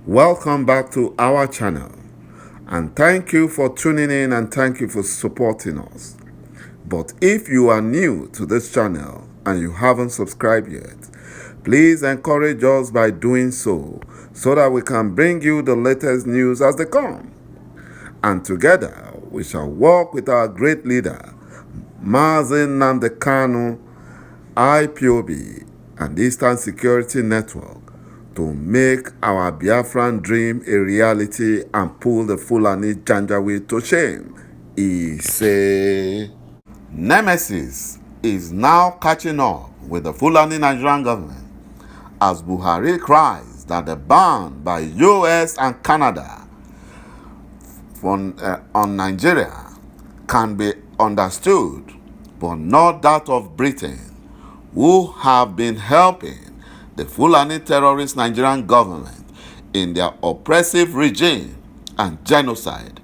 Welcome back to our channel, and thank you for tuning in and thank you for supporting us. But if you are new to this channel and you haven't subscribed yet, please encourage us by doing so that we can bring you the latest news as they come. And together we shall work with our great leader, ÞINIείμΕD KANU, IPOB, and Eastern Security Network to make our Biafran dream a reality and pull the Fulani Janjaweed to shame. He said, Nemesis is now catching up with the Fulani Nigerian government as Buhari cries that the ban by US and Canada on Nigeria can be understood, but not that of Britain, who have been helping the Fulani terrorist Nigerian government in their oppressive regime and genocide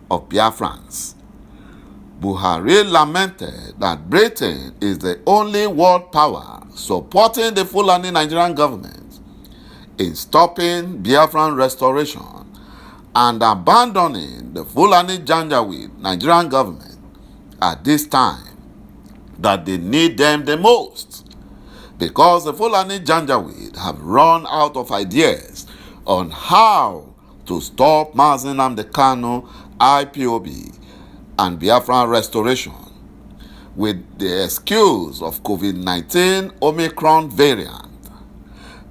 of Biafrans. Buhari lamented that Britain is the only world power supporting the Fulani Nigerian government in stopping Biafran restoration and abandoning the Fulani Janjaweed Nigerian government at this time that they need them the most, because the Fulani Janjaweed have run out of ideas on how to stop ÞINIန့ED KANU, IPOB, and Biafran restoration with the excuse of COVID-19 Omicron variant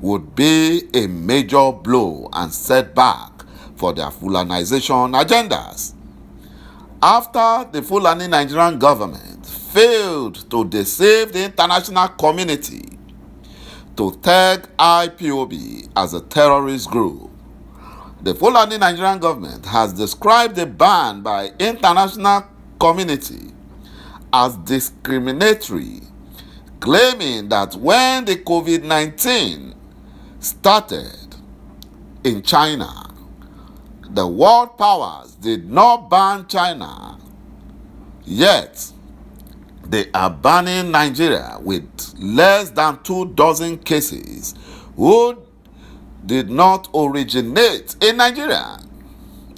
would be a major blow and setback for their Fulanization agendas. After the Fulani Nigerian government failed to deceive the international community to tag IPOB as a terrorist group, the Fulani Nigerian government has described the ban by international community as discriminatory, claiming that when the COVID-19 started in China, the world powers did not ban China, yet they are banning Nigeria with less than 24 cases who did not originate in Nigeria.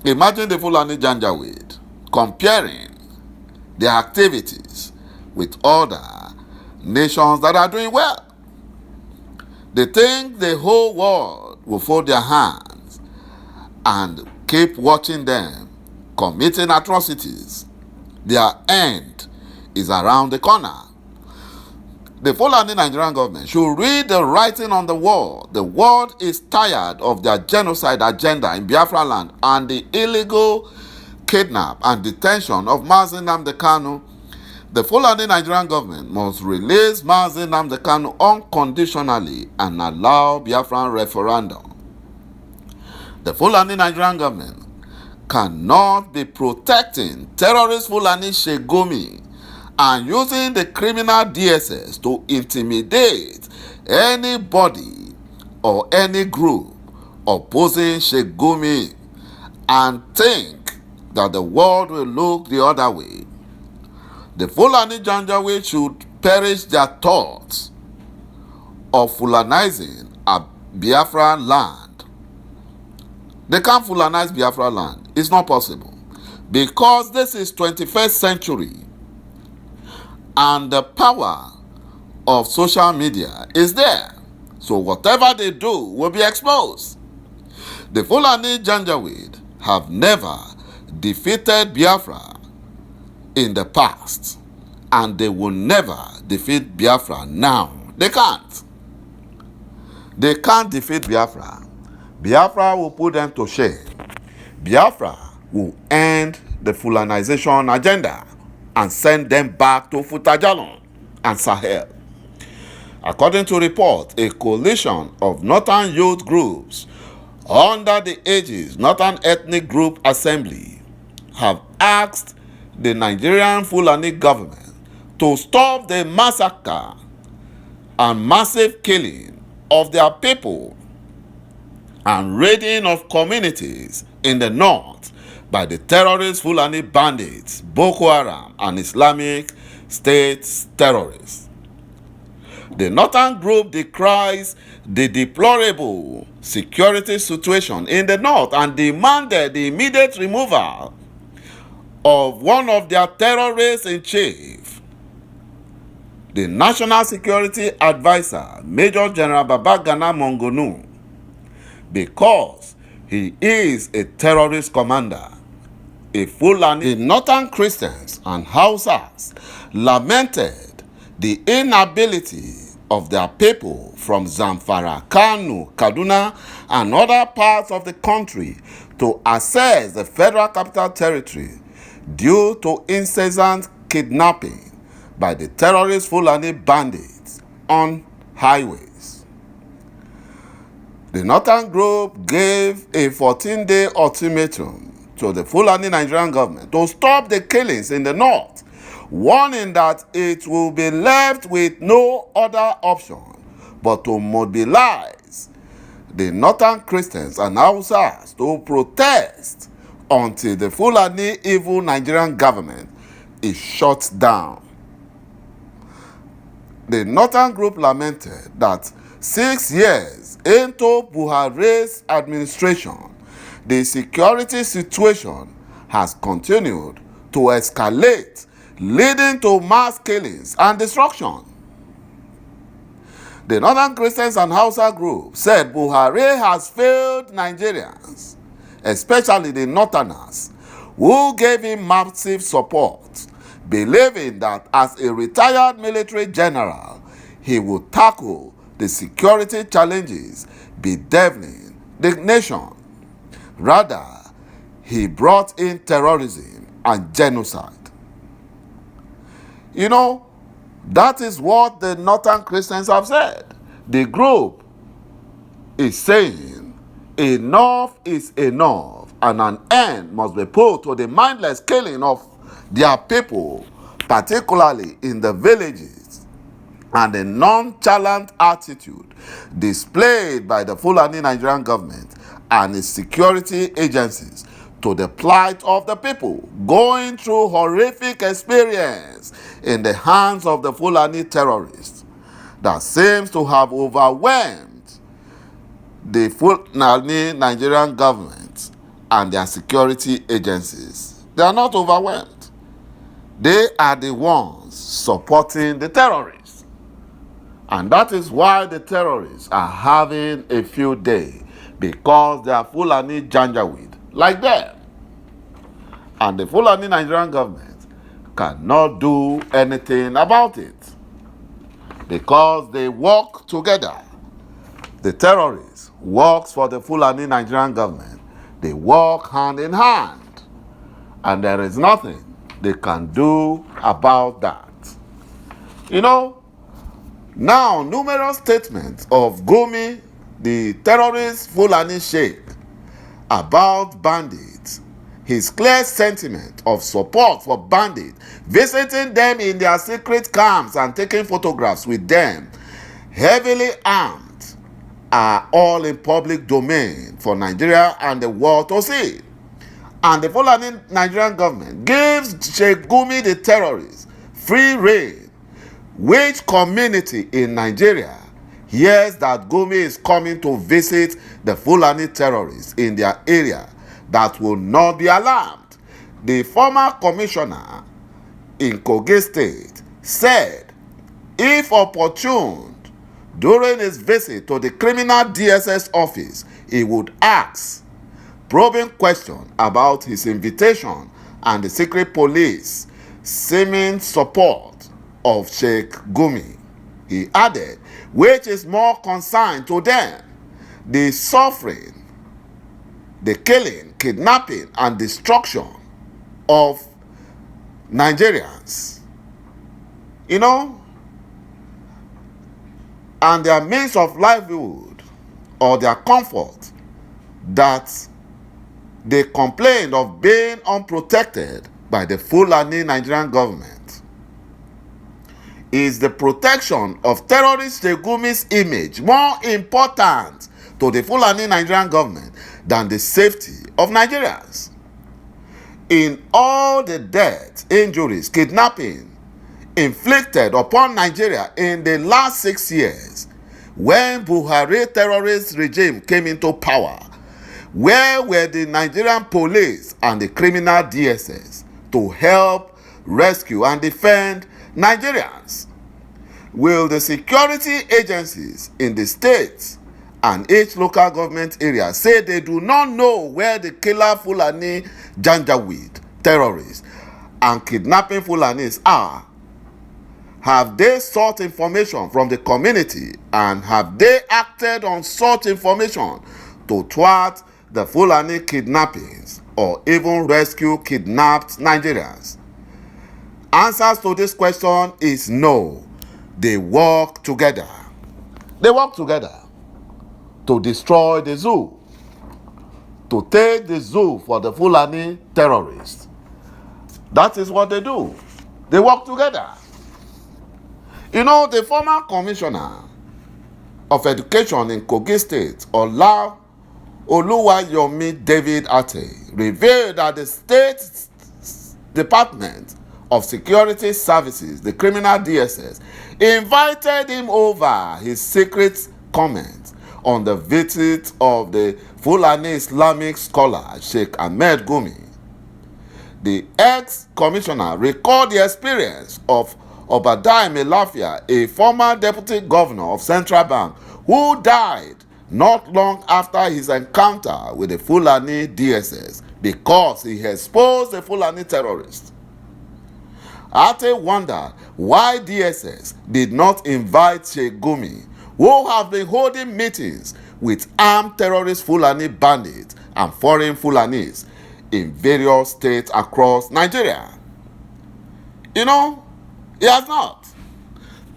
Imagine the Fulani Janjaweed comparing their activities with other nations that are doing well. They think the whole world will fold their hands and keep watching them committing atrocities. Their end is around the corner. The Fulani Nigerian government should read the writing on the wall. The world is tired of their genocide agenda in Biafra land and the illegal kidnap and detention of ÞINI噚ED KANU. The Fulani Nigerian government must release ÞINI噚ED KANU unconditionally and allow Biafran referendum. The Fulani Nigerian government cannot be protecting terrorist Fulani Shegumi and using the criminal DSS to intimidate anybody or any group opposing Shegumi and think that the world will look the other way. The Fulani Janjaweed should perish their thoughts of Fulanizing a Biafra land. They can't Fulanize Biafra land. It's not possible, because this is 21st century and the power of social media is there. So whatever they do will be exposed. The Fulani Janjaweed have never defeated Biafra in the past, and they will never defeat Biafra now. They can't. They can't defeat Biafra. Biafra will put them to shame. Biafra will end the Fulanization agenda and send them back to Futajalon and Sahel. According to report, a coalition of northern youth groups under the aegis Northern Ethnic Group Assembly have asked the Nigerian Fulani government to stop the massacre and massive killing of their people and raiding of communities in the north by the terrorist Fulani bandits, Boko Haram, and Islamic State terrorists. The northern group decries the deplorable security situation in the north and demanded the immediate removal of one of their terrorists-in-chief, the National Security Advisor, Major General Babagana MONGUNO, because he is a terrorist commander. A Fulani, the northern Christians and Hausas lamented the inability of their people from Zamfara, Kano, Kaduna, and other parts of the country to access the Federal Capital Territory due to incessant kidnapping by the terrorist Fulani bandits on highways. The northern group gave a 14-day ultimatum to the Fulani Nigerian government to stop the killings in the north, warning that it will be left with no other option but to mobilize the northern Christians and Hausas to protest until the Fulani evil Nigerian government is shut down. The northern group lamented that 6 years into Buhari's administration, the security situation has continued to escalate, leading to mass killings and destruction. The Northern Christians and Hausa group said Buhari has failed Nigerians, especially the Northerners, who gave him massive support, believing that as a retired military general, he would tackle the security challenges bedeviling the nation. Rather, he brought in terrorism and genocide. You know, that is what the Northern Christians have said. The group is saying enough is enough and an end must be put to the mindless killing of their people, particularly in the villages, and the nonchalant attitude displayed by the Fulani Nigerian government and its security agencies to the plight of the people going through horrific experience in the hands of the Fulani terrorists that seems to have overwhelmed the Fulani Nigerian government and their security agencies. They are not overwhelmed. They are the ones supporting the terrorists. And that is why the terrorists are having a field day, because they are Fulani Janjaweed like them. And the Fulani Nigerian government cannot do anything about it because they work together. The terrorists work for the Fulani Nigerian government. They work hand in hand. And there is nothing they can do about that. You know, now numerous statements of Gumi, the terrorist Fulani sheikh, about bandits, his clear sentiment of support for bandits, visiting them in their secret camps and taking photographs with them, heavily armed, are all in public domain for Nigeria and the world to see. And the Fulani Nigerian government gives Sheikh Gumi the terrorist free rein. Which community in Nigeria hears that Gumi is coming to visit the Fulani terrorists in their area that will not be alarmed? The former commissioner in Kogi State said if opportune during his visit to the criminal DSS office, he would ask probing questions about his invitation and the secret police seeming support of Sheikh Gumi. He added, which is more concerned to them, the suffering, the killing, kidnapping, and destruction of Nigerians, you know, and their means of livelihood or their comfort, that they complained of being unprotected by the Fulani Nigerian government. Is the protection of terrorist Sheikh Gumi's image more important to the Fulani Nigerian government than the safety of Nigerians? In all the deaths, injuries, kidnapping inflicted upon Nigeria in the last 6 years when Buhari terrorist regime came into power? Where were the Nigerian police and the criminal DSS to help rescue and defend Nigerians? Will the security agencies in the states and each local government area say they do not know where the killer Fulani Janjaweed terrorists and kidnapping Fulanis are? Have they sought information from the community, and have they acted on such information to thwart the Fulani kidnappings or even rescue kidnapped Nigerians? Answers to this question is no. They work together. They work together to destroy the zoo, to take the zoo for the Fulani terrorists. That is what they do. They work together. You know, the former commissioner of education in Kogi State, Oluwayomi David Ate, revealed that the state Department of Security Services, the criminal DSS, invited him over his secret comments on the visit of the Fulani Islamic scholar Sheikh Ahmed Gumi. The ex-commissioner recalled the experience of Obadiah Melafia, a former deputy governor of Central Bank, who died not long after his encounter with the Fulani DSS because he exposed the Fulani terrorists. Ate wondered why DSS did not invite Sheikh Gumi, who have been holding meetings with armed terrorist Fulani bandits and foreign Fulanis in various states across Nigeria. You know, he has not.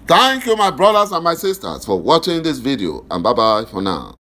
Thank you, my brothers and my sisters, for watching this video, and bye-bye for now.